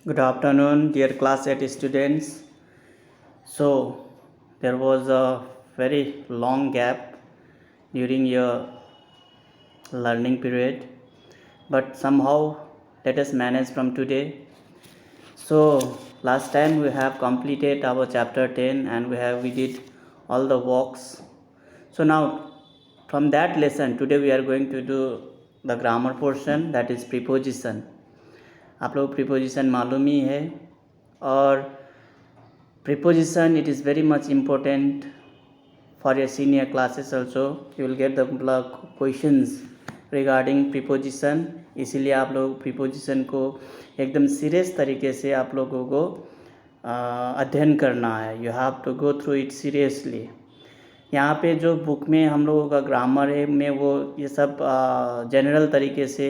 Good afternoon, dear class 8 students. So, there was a very long gap during your learning period, but somehow let us manage from today. So, last time we have completed our chapter 10 and we did all the walks. So, now from that lesson, today we are going to do the grammar portion, that is preposition. आप लोग preposition मालूम ही है और preposition, it is very much important for your senior classes also. You will get the questions regarding preposition. इसीलिए आप लोग preposition को एकदम सीरियस तरीके से आप लोगों को अध्ययन करना है. You have to go through it seriously. यहाँ पे जो बुक में हम लोगों का ग्रामर है में वो ये सब जनरल तरीके से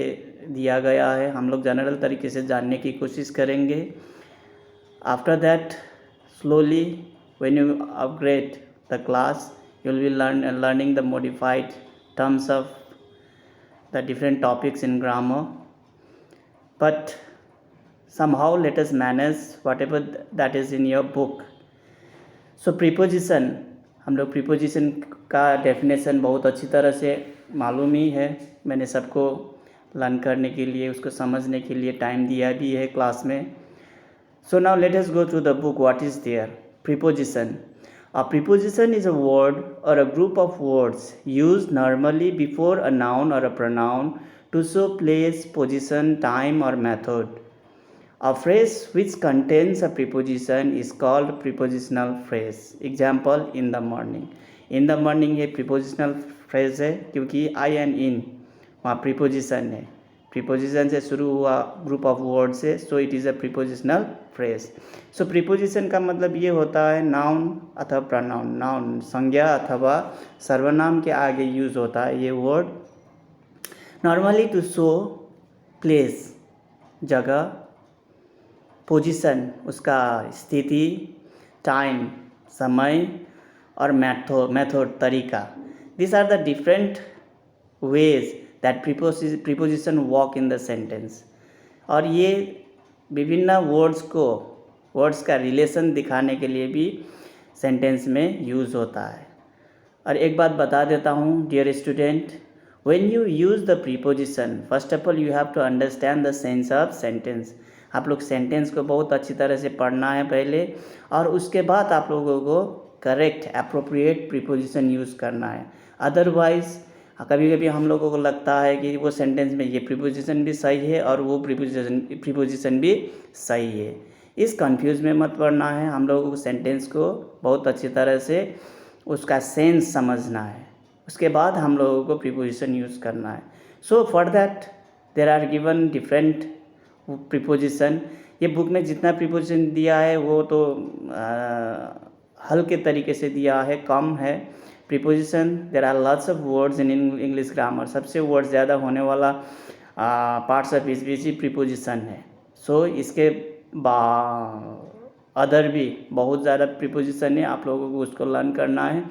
दिया गया है. हम लोग जनरल तरीके से जानने की कोशिश करेंगे. After that slowly when you upgrade the class, you will be learning the modified terms of the different topics in grammar, but somehow let us manage whatever that is in your book. So preposition, हम लोग preposition का definition बहुत अच्छी तरह से मालूम ही है. मैंने सबको लर्न करने के लिए, उसको समझने के लिए टाइम दिया भी है क्लास में. So now let us go through the book. What is there? Preposition. A preposition is a word or a group of words used normally before a noun or a pronoun to show place, position, time or method. A phrase which contains a preposition is called prepositional phrase. Example, in the morning. In the morning ये prepositional phrase है क्योंकि I and in वहाँ preposition है. Preposition से शुरू हुआ group of word से, so it is a prepositional phrase. So preposition का मतलब ये होता है नाउन अथवा प्रनाउन. नाउन संज्ञा अथवा सर्वनाम के आगे यूज़ होता है ये word, normally to show place, जगह, पोजीशन उसका स्थिति, टाइम समय और मेथड तरीका. This are the different ways that preposition work in the sentence. और ये विभिन्न वर्ड्स का रिलेशन दिखाने के लिए भी सेंटेंस में यूज़ होता है. और एक बात बता देता हूँ dear student, when you use the preposition, first of all you have to understand the sense of sentence. आप लोग सेंटेंस को बहुत अच्छी तरह से पढ़ना है पहले, और उसके बाद आप लोगों को करेक्ट अप्रोप्रिएट प्रीपोजिशन यूज़ करना है. अदरवाइज कभी कभी हम लोगों को लगता है कि वो सेंटेंस में ये प्रीपोजिशन भी सही है और वो प्रीपोजिशन भी सही है. इस कंफ्यूज में मत पड़ना है. हम लोगों को सेंटेंस को बहुत अच्छी तरह से उसका सेंस समझना है, उसके बाद हम लोगों को प्रीपोजिशन यूज़ करना है. So for that there are given different preposition. ये बुक में जितना प्रीपोजिशन दिया है वो तो हल्के तरीके से दिया है, कम है. Preposition there are lots of words in English grammar. सबसे वर्ड ज़्यादा होने वाला पार्ट्स ऑफ स्पीच ही प्रीपोजिशन है. सो इसके अदर भी बहुत ज़्यादा प्रीपोजिशन है, आप लोगों को उसको लर्न करना है.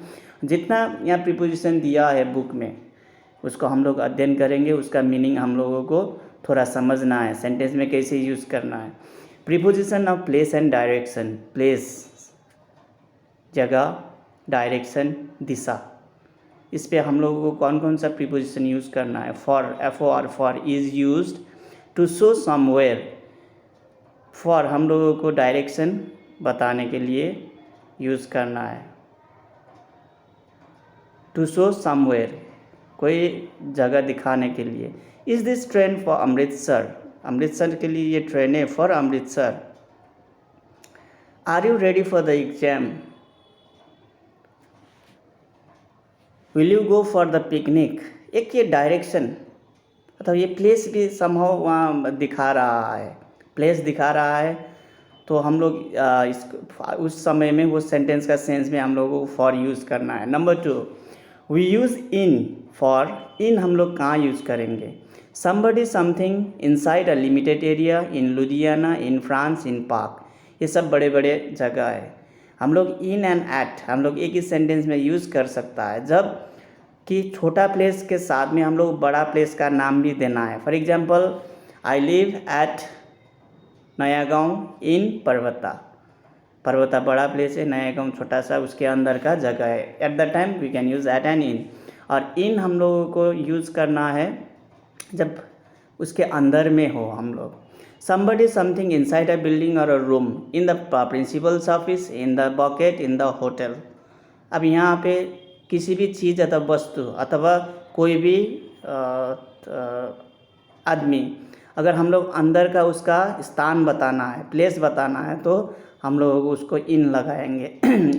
जितना यहाँ प्रीपोजिशन दिया है बुक में उसको हम लोग अध्ययन करेंगे, उसका मीनिंग हम लोगों को थोड़ा समझना है, सेंटेंस में कैसे यूज़ करना है. Preposition of place and direction. Place जगह, डायरेक्शन दिशा. इस पे हम लोगों को कौन कौन सा प्रीपोजिशन यूज़ करना है. For, FOR for is used to show somewhere. For हम लोगों को डायरेक्शन बताने के लिए यूज़ करना है. टू शो समवेयर कोई जगह दिखाने के लिए. Is this train for Amritsar. Amritsar के लिए ये ट्रेन है, for Amritsar. Are you ready for the exam. Will you go for the picnic. एक ये डायरेक्शन अथवा ये प्लेस भी समहाउ वहाँ दिखा रहा है, प्लेस दिखा रहा है. तो हम लोग उस समय में वो सेंटेंस का सेंस में हम लोगों को फॉर यूज़ करना है. Number 2, we use in. For in हम लोग कहाँ यूज़ करेंगे. Somebody something inside a limited area, in Ludhiana, in France, in park. ये सब बड़े बड़े जगह है. हम लोग इन एंड एट हम लोग एक ही सेंटेंस में यूज़ कर सकता है जब कि छोटा प्लेस के साथ में हम लोग बड़ा प्लेस का नाम भी देना है. For example, I live at नया गांव इन पर्वता, पर्वता बड़ा प्लेस है, नया गांव छोटा सा उसके अंदर का जगह है। At the time we can use at an in, और इन हम लोगों को यूज़ करना है जब उसके अंदर में हो हम लोग। somebody something inside a building or a room, in the principal's office, in the bucket, in the hotel। अब यहाँ पे किसी भी चीज़ अथवा वस्तु अथवा कोई भी आदमी, अगर हम लोग अंदर का उसका स्थान बताना है, प्लेस बताना है, तो हम लोग उसको इन लगाएंगे।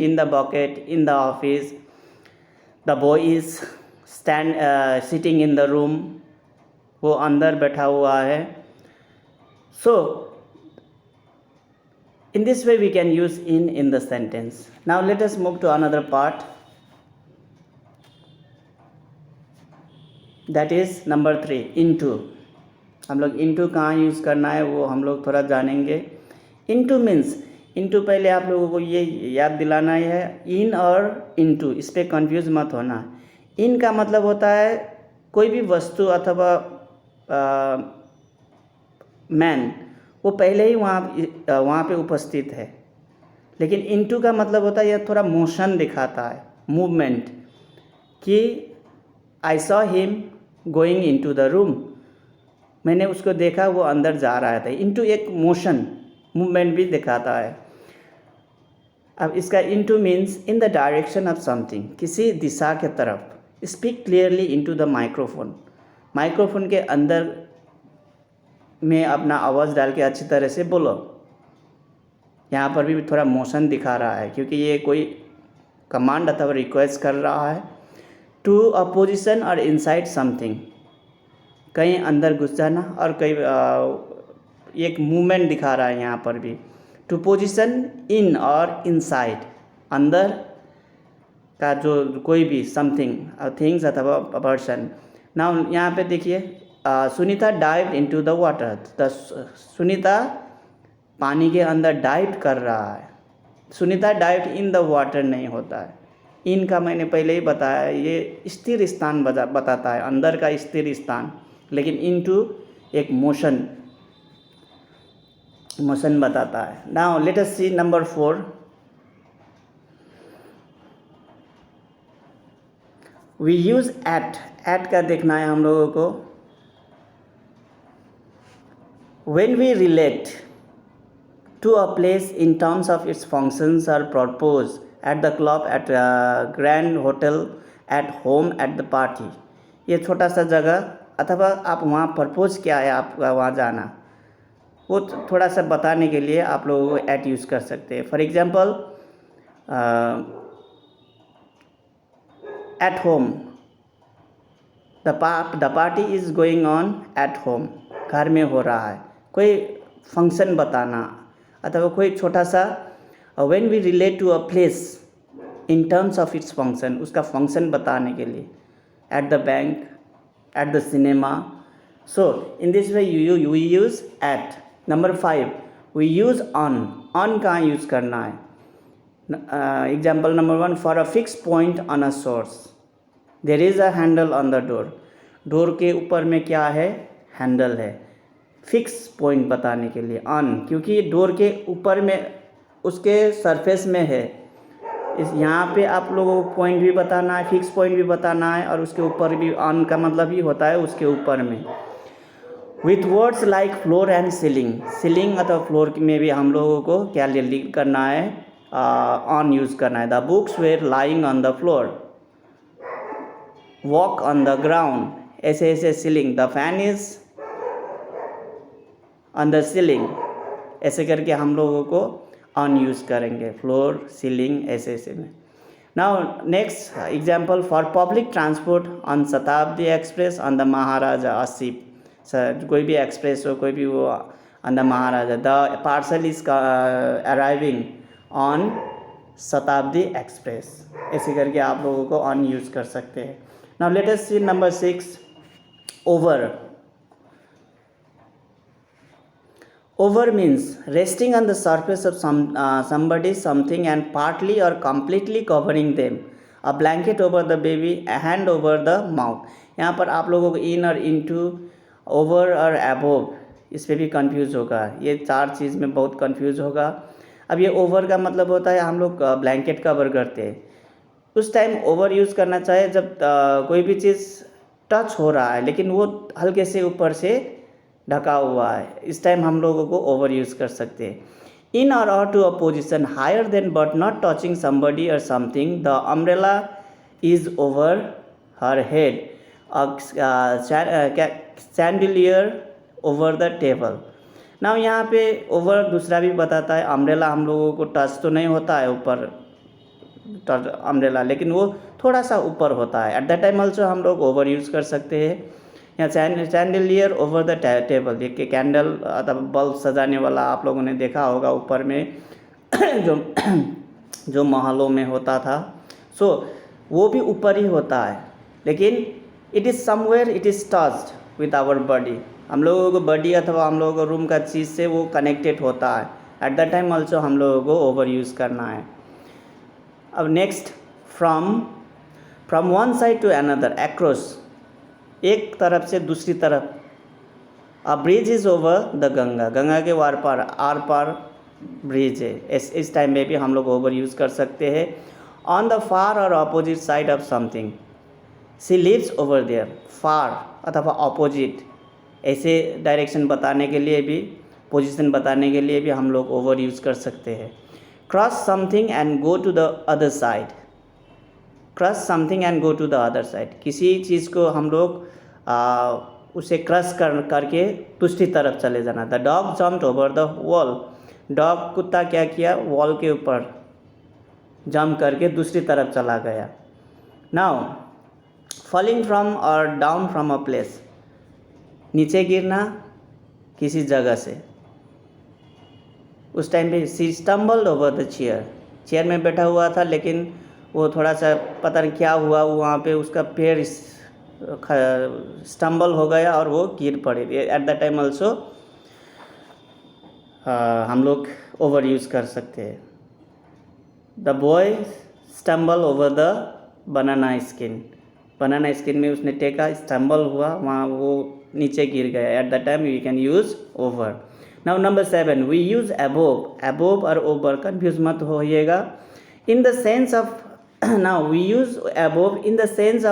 In the bucket, in the office, the boy is sitting in the room, वो अंदर बैठा हुआ है। सो in this way we can use in the sentence. Now let us move to another part, that is number 3, into। हम लोग into कहाँ use करना है वो हम लोग थोड़ा जानेंगे। into means, into पहले आप लोगों को ये याद दिलाना है, in और into इस पर कंफ्यूज मत होना। in का मतलब होता है कोई भी वस्तु अथवा मैन, वो पहले ही वहाँ पे उपस्थित है। लेकिन इनटू का मतलब होता है यह थोड़ा मोशन दिखाता है, मूवमेंट, कि I saw him going into the room, मैंने उसको देखा वो अंदर जा रहा था। इनटू एक मोशन, मूवमेंट भी दिखाता है। अब इसका into means in the direction of something, किसी दिशा के तरफ। Speak clearly into the microphone, microphone के अंदर में अपना आवाज़ डाल के अच्छी तरह से बोलो। यहाँ पर भी थोड़ा मोशन दिखा रहा है क्योंकि ये कोई कमांड अथवा रिक्वेस्ट कर रहा है। टू अ पोजिशन और इनसाइड समथिंग, कहीं अंदर घुस जाना, और कहीं एक मूवमेंट दिखा रहा है यहाँ पर भी। टू पोजिशन इन और इनसाइड, अंदर का जो कोई भी समथिंग, थिंग्स अथवा पर्सन। नाउ यहाँ पे देखिए, Sunita dive into the water, Sunita पानी के अंदर डाइव कर रहा है। Sunita dive in the water नहीं होता है। इन का मैंने पहले ही बताया, ये स्थिर स्थान बताता है, अंदर का स्थिर स्थान। लेकिन इनटू एक मोशन बताता है। Now let us see number 4। We use at का देखना है हम लोगों को। When we relate to a place in terms of its functions or purpose, at the club, at a grand hotel, at home, at the party, ये छोटा सा जगह अथवा आप वहाँ पर्पोज क्या है आपका वहाँ जाना, वो थोड़ा सा बताने के लिए आप लोगों को एट यूज़ कर सकते हैं। For example, at home, the party is going on at home, घर में हो रहा है। कोई फंक्शन बताना अथवा कोई छोटा सा। When we relate to a place in terms of its function, उसका फंक्शन बताने के लिए। At the bank, at the cinema. So in this way we use at. Number 5, we use on कहाँ यूज़ करना है। Example number 1, for a fix point on a source, there is a handle on the door. Door के ऊपर में क्या है, handle है। Fix point बताने के लिए ऑन, क्योंकि डोर के ऊपर में उसके सरफेस में है। इस यहाँ पे आप लोगों को पॉइंट भी बताना है, फिक्स पॉइंट भी बताना है, और उसके ऊपर भी ऑन का मतलब ही होता है उसके ऊपर में। With words like floor and ceiling, ceiling अथवा फ्लोर में भी हम लोगों को क्या लिंक करना है, ऑन यूज़ करना है। The books were lying on the floor, walk on the ground, ऐसे ऐसे ceiling. The fan is on the ceiling, ऐसे करके हम लोगों को ऑन यूज़ करेंगे, फ्लोर, सीलिंग, ऐसे ऐसे में। Now next example, for public transport on Shatabdi express on the Maharaja आसिफ। सर कोई भी एक्सप्रेस हो, कोई भी वो on the Maharaja. The parcel is arriving on Shatabdi express, ऐसे करके आप लोगों को ऑन यूज़ कर सकते हैं। Now let us see number 6, over. Over means resting on the surface of somebody, something, and partly or completely covering them. A blanket over the baby, a hand over the mouth. यहाँ पर आप लोगों को in और into, over और above, इस पे भी कंफ्यूज होगा, ये 4 चीज़ में बहुत कंफ्यूज होगा। अब ये ओवर का मतलब होता है हम लोग ब्लैंकेट कवर करते हैं, उस टाइम ओवर यूज़ करना चाहिए जब कोई भी चीज़ टच हो रहा है लेकिन वो हल्के से ऊपर से ढका हुआ है, इस टाइम हम लोगों को ओवर यूज़ कर सकते हैं। इन और to a position higher than but not touching somebody और something, the umbrella is over her head, chandelier over the table. ना यहाँ पे ओवर दूसरा भी बताता है, अम्ब्रेला हम लोगों को टच तो नहीं होता है ऊपर अम्ब्रेला, लेकिन वो थोड़ा सा ऊपर होता है। एट द टाइम ऑल्सो हम लोग ओवर यूज़ कर सकते हैं। या सैंडलियर ओवर द टेबल, देखिए कैंडल अथवा बल्ब सजाने वाला आप लोगों ने देखा होगा ऊपर में जो जो महलों में होता था, सो वो भी ऊपर ही होता है, लेकिन it is somewhere it is touched with our body, हम लोगों को बॉडी अथवा हम लोगों को रूम का चीज़ से वो कनेक्टेड होता है। एट द टाइम ऑल्सो हम लोगों को ओवर यूज़ करना है। अब next, from one side to another, across, एक तरफ से दूसरी तरफ। A bridge is over the Ganga, Ganga के आर पार ब्रिज है, इस टाइम में भी हम लोग ओवर यूज़ कर सकते हैं। ऑन द फार और opposite side of something, she lives over there, far अथवा अपोजिट, ऐसे डायरेक्शन बताने के लिए भी, पोजीशन बताने के लिए भी हम लोग ओवर यूज़ कर सकते हैं। Cross something and go to the other side, cross something and go to the other side, किसी चीज़ को हम लोग उसे क्रॉस करके दूसरी तरफ चले जाना। The dog jumped over the wall, dog कुत्ता क्या किया, वॉल के ऊपर जंप करके दूसरी तरफ चला गया। नाउ फॉलिंग फ्रॉम और डाउन फ्रॉम अ प्लेस, नीचे गिरना किसी जगह से, उस टाइम पे she stumbled over the chair, chair में बैठा हुआ था लेकिन वो थोड़ा सा पता नहीं क्या हुआ, वहाँ पे उसका पैर स्टम्बल हो गया और वो गिर पड़े। एट द टाइम ऑल्सो हम लोग ओवर यूज़ कर सकते हैं। The boy stumble over the banana skin, banana skin में उसने टेका, स्टम्बल हुआ, वहाँ वो नीचे गिर गया। At the time we can use over. Now number 7, we use above, above और ओवर कन्फ्यूज मत होइएगा। In the sense of, now we use above in the sense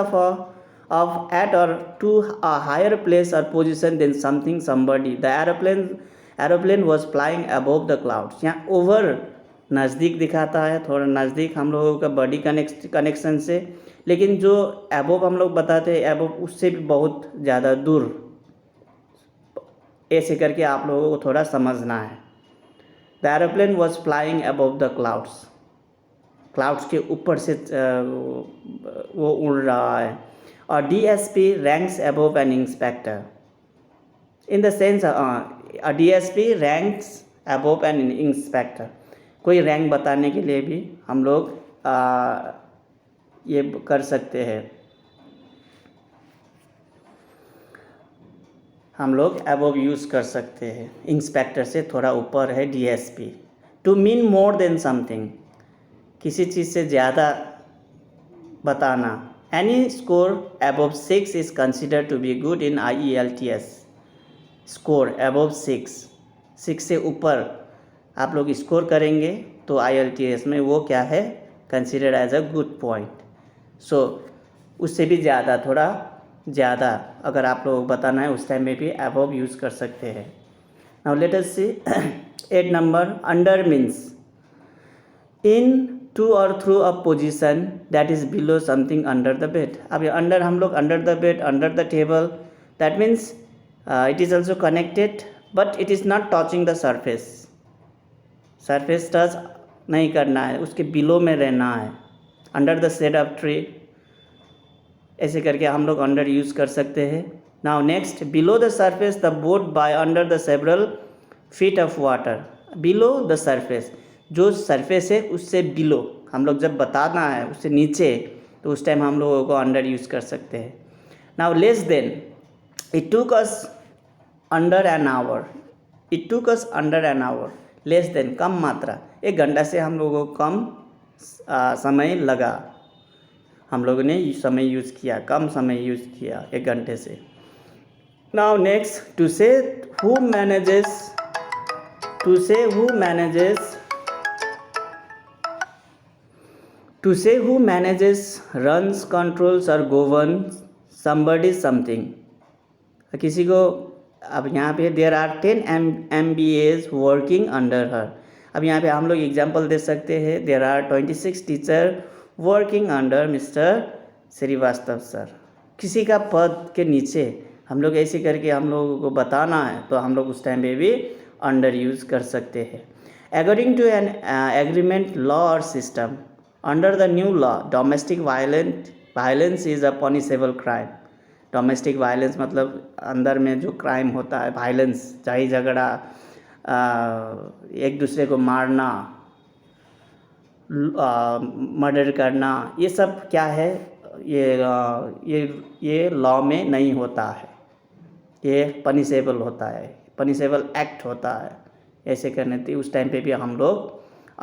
of at or to a higher place or position than something somebody, the aeroplane was flying above the clouds। यहाँ over नज़दीक दिखाता है, थोड़ा नज़दीक हम लोगों का body connection से, लेकिन जो अबोव हम लोग बताते हैं अबोव उससे भी बहुत ज़्यादा दूर, ऐसे करके आप लोगों को थोड़ा समझना है। The aeroplane was flying above the clouds, clouds के ऊपर से वो उड़ रहा है। और DSP ranks above an inspector, in the sense a DSP ranks above an inspector, कोई रैंक बताने के लिए भी हम लोग ये कर सकते हैं, हम लोग above यूज़ कर सकते हैं। इंस्पेक्टर से थोड़ा ऊपर है DSP। To mean more than something, किसी चीज़ से ज़्यादा बताना। Any score above 6 is considered to be good in IELTS। Score above 6 से ऊपर आप लोग स्कोर करेंगे तो IELTS में वो क्या है, considered as a good point. So उससे भी ज़्यादा, थोड़ा ज़्यादा अगर आप लोग बताना है उस टाइम में भी above यूज़ कर सकते हैं। Now let us see 8 number, under means in to और through a position that is below something under the bed. अब ये अंडर हम लोग under the bed, under the table, that means it is also connected but it is not touching the surface, surface touch नहीं करना है, उसके below में रहना है। Under the shade of tree, ऐसे करके हम लोग अंडर यूज़ कर सकते हैं। Now next, below the surface the boat by under the several feet of water. Below the surface, जो सरफेस है उससे बिलो, हम लोग जब बताना है उससे नीचे, तो उस टाइम हम लोगों को अंडर यूज़ कर सकते हैं। Now less than, it took us under an hour, it took us under an hour. Less than कम मात्रा, 1 घंटा से हम लोगों को कम समय लगा, हम लोगों ने समय यूज़ किया, कम समय यूज़ किया 1 घंटे से। Now next, to say who manages to say who runs, controls or governs somebody something. किसी को, अब यहाँ पे there are 10 MBAs working under her. अब यहाँ पे हम लोग एग्जाम्पल दे सकते हैं, there are 26 teacher working under mister Srivastava sir. किसी का पद के नीचे हम लोग ऐसे करके हम लोगों को बताना है तो हम लोग उस टाइम पे भी अंडर यूज़ कर सकते हैं. According to an agreement, law और system, under the new law domestic violence is a punishable crime. Domestic violence मतलब अंदर में जो क्राइम होता है, वायलेंस, चाहे झगड़ा, एक दूसरे को मारना, मर्डर करना, ये सब क्या है, ये लॉ में नहीं होता है. ये पनिशेबल होता है, पनिशेबल एक्ट होता है. ऐसे करने थी उस टाइम पे भी हम लोग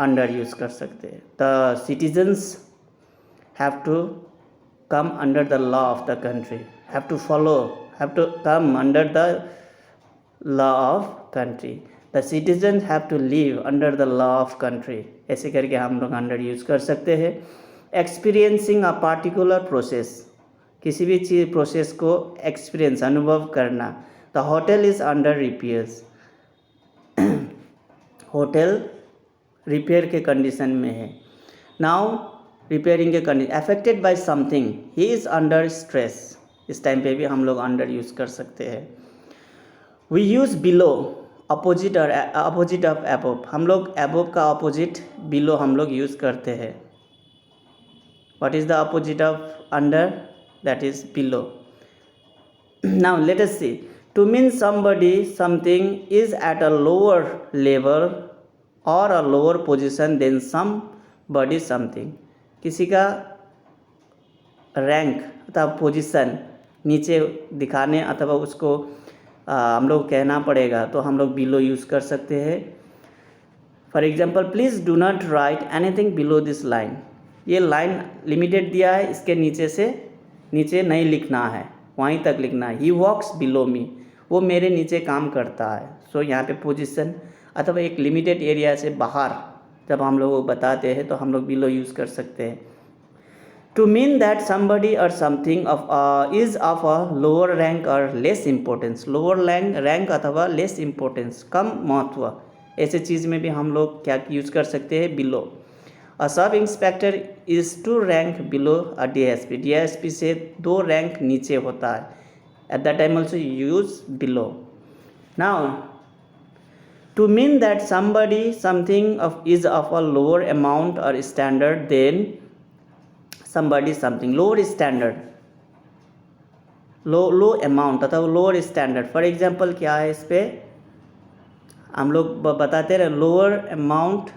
अंडर यूज़ कर सकते हैं. The citizens have to come under the law of the country, have to come under the law of country. The citizens have to live under the law of country. ऐसे करके हम लोग under use कर सकते हैं. Experiencing a particular process, किसी भी चीज़ process को एक्सपीरियंस, अनुभव करना. The hotel is under repairs. Hotel repair के कंडीशन में है. नाउ रिपेयरिंग के condition, affected by something, he is under stress. इस टाइम पे भी हम लोग अंडर यूज़ कर सकते हैं. वी यूज़ बिलो, अपोजिट और अपोजिट ऑफ एबोव. हम लोग एबोव का अपोजिट बिलो हम लोग यूज़ करते हैं. What is the opposite of under? That is below. Now let us see. To mean somebody something is at a lower level और a lower position than somebody something. किसी का rank अथवा position नीचे दिखाने अथवा उसको हम लोग कहना पड़ेगा तो हम लोग बिलो यूज़ कर सकते हैं. For example, please do not right anything below this line. ये लाइन लिमिटेड दिया है, इसके नीचे से नीचे नहीं लिखना है, वहीं तक लिखना है. ही वॉक्स बिलो मी, वो मेरे नीचे काम करता है. सो यहाँ पे पोजीशन अथवा एक लिमिटेड एरिया से बाहर जब हम लोग को बताते हैं तो हम लोग बिलो यूज़ कर सकते हैं. टू मीन दैट समबडी और something is of a lower rank और लेस इम्पोर्टेंस. लोअर रैंक अथवा लेस इम्पोर्टेंस, कम महत्व, ऐसे चीज़ में भी हम लोग क्या यूज़ कर सकते हैं? Below. A sub inspector is 2 rank below a DSP. DSP से 2 रैंक नीचे होता है. At that time also use below. Now to mean that somebody something is of a lower amount or standard than somebody something, lower standard, low amount अथवा lower standard. For example क्या है, इस पे हम लोग बताते रहे, lower amount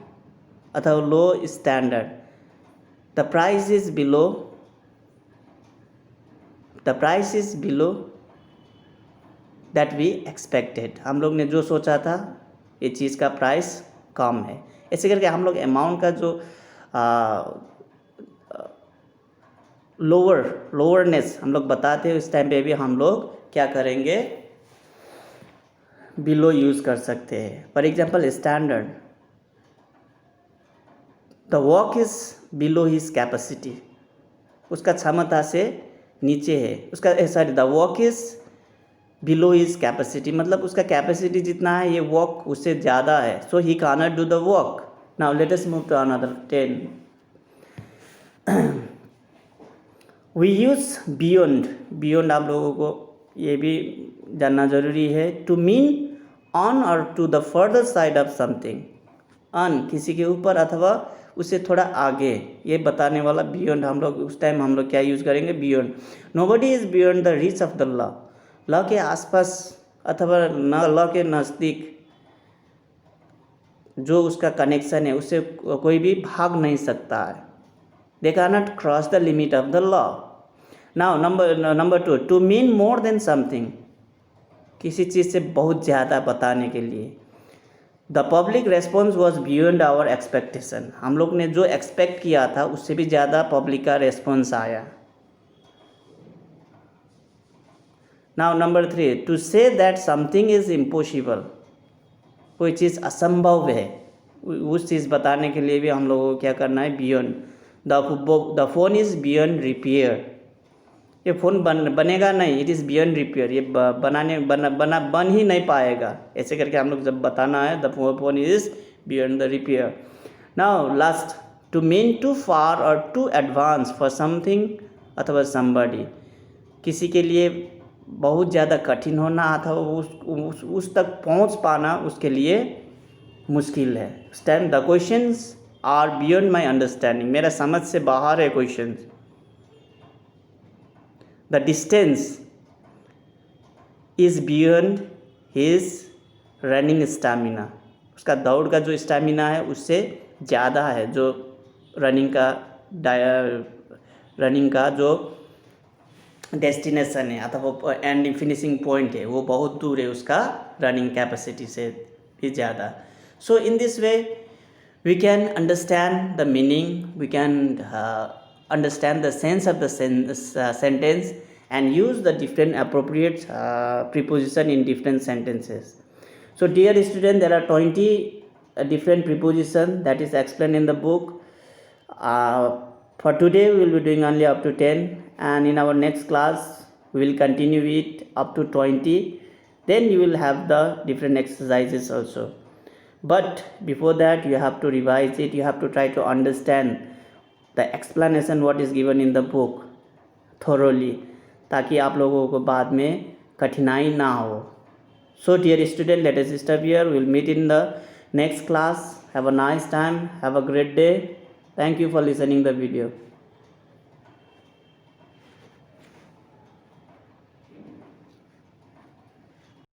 अथवा low standard. the price is below that we expected. हम लोग ने जो सोचा था ये चीज़ का प्राइस कम है. ऐसे करके हम लोग अमाउंट का जो लोअरनेस हम लोग बताते हैं, उस टाइम पे भी हम लोग क्या करेंगे? बिलो यूज़ कर सकते हैं. For example, standard, the work is below his capacity. उसका क्षमता से नीचे है, उसका the work is below his capacity, मतलब उसका कैपेसिटी जितना है ये वर्क उससे ज़्यादा है. So he cannot do the work. Now let us move to another 10. We use beyond आप लोगों को ये भी जानना ज़रूरी है. टू मीन ऑन और to the further side of something. On किसी के ऊपर अथवा उससे थोड़ा आगे, ये बताने वाला बियॉन्ड हम लोग उस टाइम हम लोग क्या यूज़ करेंगे? Beyond. Nobody is beyond the reach of the law. Law के आसपास अथवा न लॉ के नज़दीक जो उसका कनेक्शन है उससे कोई भी भाग नहीं सकता है. They can not cross the limit of the law. Now number 2, to mean more than something, किसी चीज़ से बहुत ज़्यादा बताने के लिए. The public response was beyond our expectation. हम लोग ने जो एक्सपेक्ट किया था उससे भी ज़्यादा पब्लिक का रेस्पॉन्स आया. Now number 3, to say that something is impossible, कोई चीज़ असंभव है, उस चीज़ बताने के लिए भी हम लोगों को क्या करना है, beyond. The phone is beyond repair, ये फ़ोन बनेगा नहीं, इट इज़ बियॉन्ड रिपेयर, ये बन ही नहीं पाएगा, ऐसे करके हम लोग जब बताना है, the phone is beyond the repair. Now last, to mean to far और टू एडवांस फॉर समथिंग अथवा समबडी, किसी के लिए बहुत ज़्यादा कठिन होना अथवा उस तक पहुंच पाना उसके लिए मुश्किल है। Stand the questions are beyond my understanding, मेरा समझ से बाहर है questions. The distance is beyond his running stamina, उसका दौड़ का जो स्टैमिना है उससे ज़्यादा है, जो रनिंग का जो डेस्टिनेशन है अथवा वो एंड फिनिशिंग पॉइंट है वो बहुत दूर है उसका रनिंग कैपेसिटी से भी ज़्यादा। So in this way we can understand the meaning, we can understand the sense of the sentence and use the different appropriate preposition in different sentences. So dear student, there are 20 different preposition that is explained in the book. For today we will be doing only up to 10, and in our next class we will continue it up to 20. Then you will have the different exercises also, but before that you have to revise it, you have to try to understand the explanation what is given in the book thoroughly, ताकि आप लोगों को बाद में कठिनाई ना हो। So dear student, let us stop here, we will meet in the next class. Have a nice time, have a great day. Thank you for listening the video.